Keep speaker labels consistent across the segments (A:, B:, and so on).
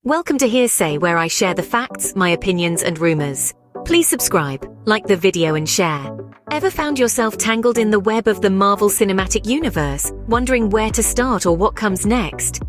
A: Welcome to Hearsay, where I share the facts, my opinions, and rumors. Please subscribe, like the video, and share. Ever found yourself tangled in the web of the Marvel Cinematic Universe, wondering where to start or what comes next?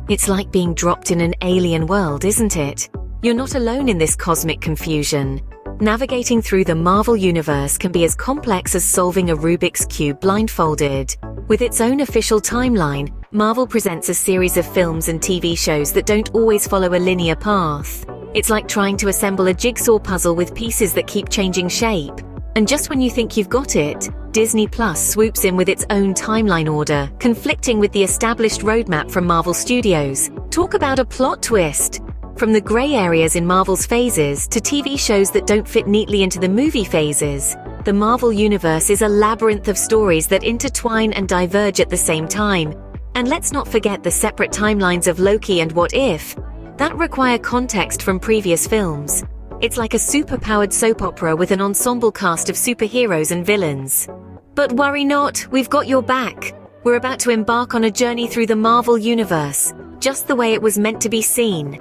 A: It's like being dropped in an alien world, isn't it? You're not alone in this cosmic confusion. Navigating through the Marvel Universe can be as complex as solving a Rubik's Cube blindfolded. With its own official timeline, Marvel presents a series of films and TV shows that don't always follow a linear path. It's like trying to assemble a jigsaw puzzle with pieces that keep changing shape. And just when you think you've got it, Disney Plus swoops in with its own timeline order, conflicting with the established roadmap from Marvel Studios. Talk about a plot twist! From the grey areas in Marvel's phases to TV shows that don't fit neatly into the movie phases, the Marvel Universe is a labyrinth of stories that intertwine and diverge at the same time. And let's not forget the separate timelines of Loki and What If, that require context from previous films. It's like a super-powered soap opera with an ensemble cast of superheroes and villains. But worry not, we've got your back. We're about to embark on a journey through the Marvel Universe, just the way it was meant to be seen.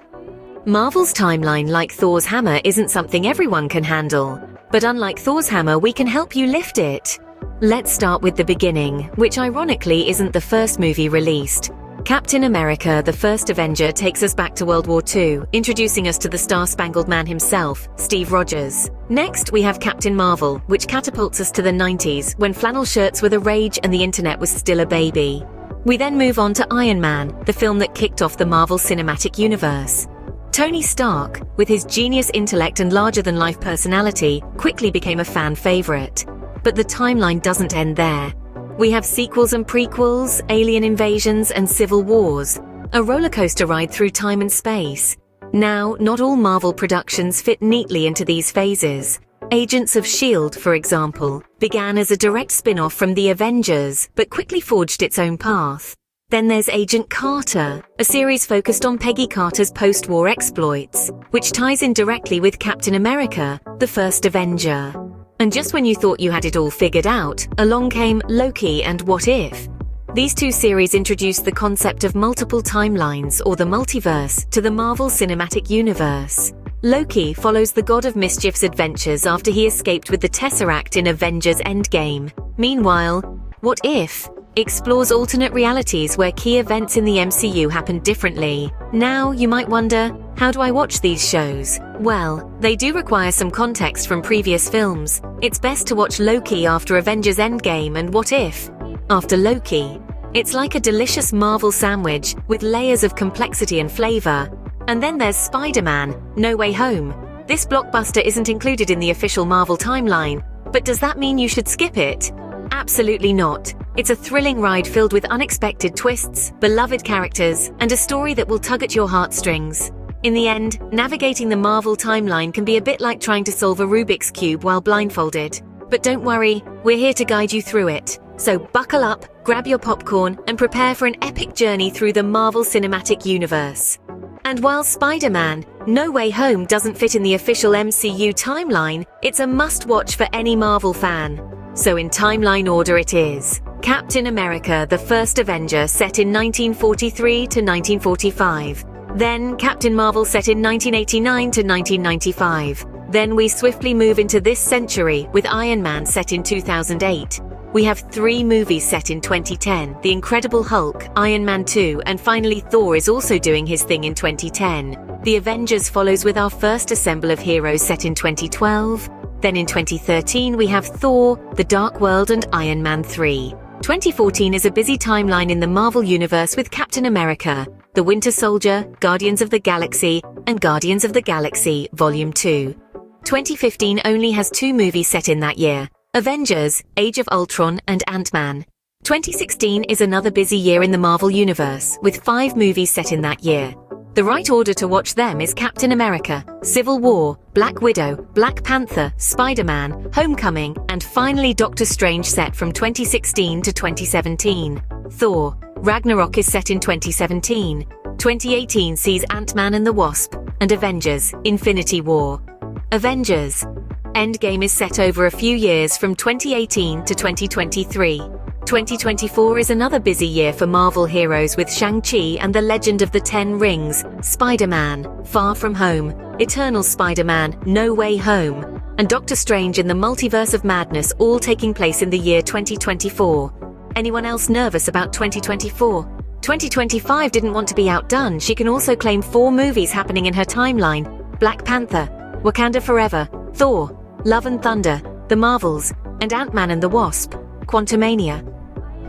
A: Marvel's timeline, like Thor's hammer, isn't something everyone can handle. But unlike Thor's hammer, we can help you lift it. Let's start with the beginning, which ironically isn't the first movie released. Captain America, the First Avenger, takes us back to World War II, introducing us to the Star-Spangled Man himself, Steve Rogers. Next, we have Captain Marvel, which catapults us to the 90s, when flannel shirts were the rage and the internet was still a baby. We then move on to Iron Man, the film that kicked off the Marvel Cinematic Universe. Tony Stark, with his genius intellect and larger-than-life personality, quickly became a fan favorite. But the timeline doesn't end there. We have sequels and prequels, alien invasions, and civil wars. A rollercoaster ride through time and space. Now, not all Marvel productions fit neatly into these phases. Agents of S.H.I.E.L.D., for example, began as a direct spin-off from the Avengers, but quickly forged its own path. Then there's Agent Carter, a series focused on Peggy Carter's post-war exploits, which ties in directly with Captain America, the First Avenger. And just when you thought you had it all figured out, along came Loki and What If. These two series introduced the concept of multiple timelines, or the multiverse, to the Marvel Cinematic Universe. Loki follows the God of Mischief's adventures after he escaped with the Tesseract in Avengers Endgame. Meanwhile, What If explores alternate realities where key events in the MCU happen differently. Now, you might wonder, how do I watch these shows? Well, they do require some context from previous films. It's best to watch Loki after Avengers Endgame and What If after Loki. It's like a delicious Marvel sandwich with layers of complexity and flavor. And then there's Spider-Man: No Way Home. This blockbuster isn't included in the official Marvel timeline, but does that mean you should skip it? Absolutely not. It's a thrilling ride filled with unexpected twists, beloved characters, and a story that will tug at your heartstrings. In the end, navigating the Marvel timeline can be a bit like trying to solve a Rubik's Cube while blindfolded. But don't worry, we're here to guide you through it. So buckle up, grab your popcorn, and prepare for an epic journey through the Marvel Cinematic Universe. And while Spider-Man: No Way Home doesn't fit in the official MCU timeline, it's a must-watch for any Marvel fan. So in timeline order it is: Captain America, the First Avenger, set in 1943 to 1945. Then Captain Marvel, set in 1989 to 1995. Then we swiftly move into this century with Iron Man, set in 2008. We have 3 movies set in 2010, The Incredible Hulk, Iron Man 2, and finally Thor is also doing his thing in 2010. The Avengers follows with our first assemble of heroes set in 2012. Then in 2013 we have Thor, The Dark World, and Iron Man 3. 2014 is a busy timeline in the Marvel Universe with Captain America, The Winter Soldier, Guardians of the Galaxy, and Guardians of the Galaxy Volume 2. 2015 only has 2 movies set in that year: Avengers, Age of Ultron, and Ant-Man. 2016 is another busy year in the Marvel Universe, with 5 movies set in that year. The right order to watch them is Captain America, Civil War, Black Widow, Black Panther, Spider-Man, Homecoming, and finally Doctor Strange, set from 2016 to 2017. Thor: Ragnarok is set in 2017. 2018 sees Ant-Man and the Wasp, and Avengers: Infinity War. Avengers Endgame is set over a few years from 2018 to 2023. 2024 is another busy year for Marvel heroes with Shang-Chi and the Legend of the Ten Rings, Spider-Man, Far From Home, Eternal Spider-Man, No Way Home, and Doctor Strange in the Multiverse of Madness all taking place in the year 2024. Anyone else nervous about 2024? 2025 didn't want to be outdone. She can also claim 4 movies happening in her timeline: Black Panther, Wakanda Forever, Thor, Love and Thunder, The Marvels, and Ant-Man and the Wasp, Quantumania.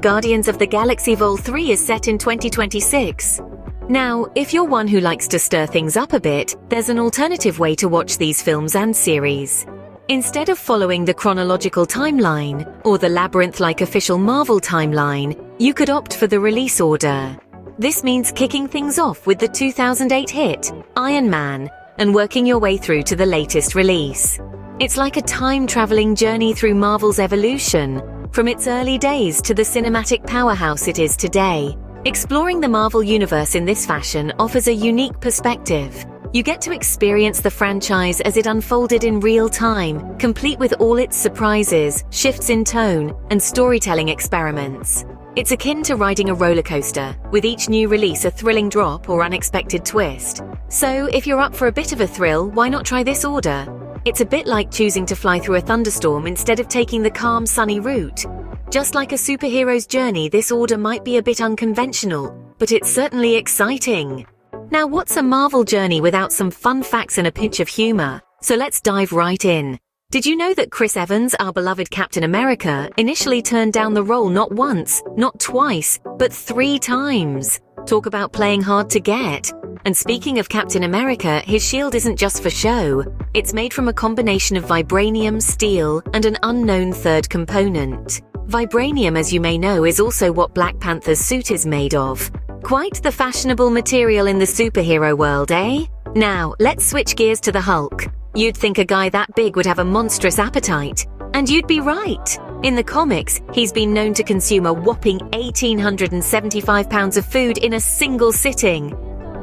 A: Guardians of the Galaxy Vol. 3 is set in 2026. Now, if you're one who likes to stir things up a bit, there's an alternative way to watch these films and series. Instead of following the chronological timeline, or the labyrinth-like official Marvel timeline, you could opt for the release order. This means kicking things off with the 2008 hit, Iron Man, and working your way through to the latest release. It's like a time-traveling journey through Marvel's evolution, from its early days to the cinematic powerhouse it is today. Exploring the Marvel Universe in this fashion offers a unique perspective. You get to experience the franchise as it unfolded in real time, complete with all its surprises, shifts in tone, and storytelling experiments. It's akin to riding a roller coaster, with each new release a thrilling drop or unexpected twist. So, if you're up for a bit of a thrill, why not try this order? It's a bit like choosing to fly through a thunderstorm instead of taking the calm, sunny route. Just like a superhero's journey, this order might be a bit unconventional, but it's certainly exciting. Now, what's a Marvel journey without some fun facts and a pinch of humor? So let's dive right in. Did you know that Chris Evans, our beloved Captain America, initially turned down the role not once, not twice, but 3 times? Talk about playing hard to get. And speaking of Captain America, his shield isn't just for show. It's made from a combination of vibranium, steel, and an unknown third component. Vibranium, as you may know, is also what Black Panther's suit is made of. Quite the fashionable material in the superhero world, eh? Now, let's switch gears to the Hulk. You'd think a guy that big would have a monstrous appetite. And you'd be right. In the comics, he's been known to consume a whopping 1,875 pounds of food in a single sitting.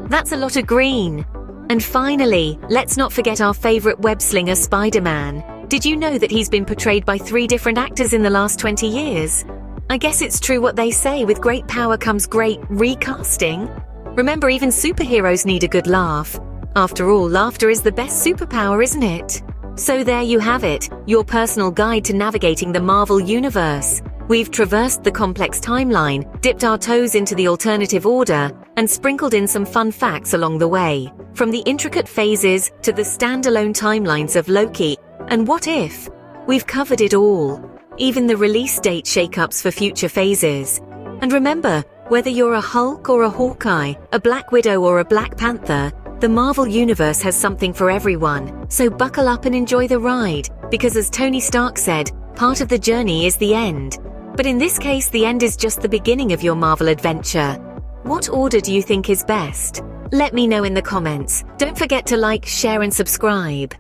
A: That's a lot of green. And finally, let's not forget our favorite web-slinger Spider-Man. Did you know that he's been portrayed by 3 different actors in the last 20 years? I guess it's true what they say, with great power comes great recasting. Remember, even superheroes need a good laugh. After all, laughter is the best superpower, isn't it? So there you have it, your personal guide to navigating the Marvel Universe. We've traversed the complex timeline, dipped our toes into the alternative order, and sprinkled in some fun facts along the way. From the intricate phases to the standalone timelines of Loki and What If, we've covered it all. Even the release date shake-ups for future phases. And remember, whether you're a Hulk or a Hawkeye, a Black Widow or a Black Panther, the Marvel Universe has something for everyone. So buckle up and enjoy the ride, because as Tony Stark said, part of the journey is the end. But in this case, the end is just the beginning of your Marvel adventure. What order do you think is best? Let me know in the comments. Don't forget to like, share and subscribe.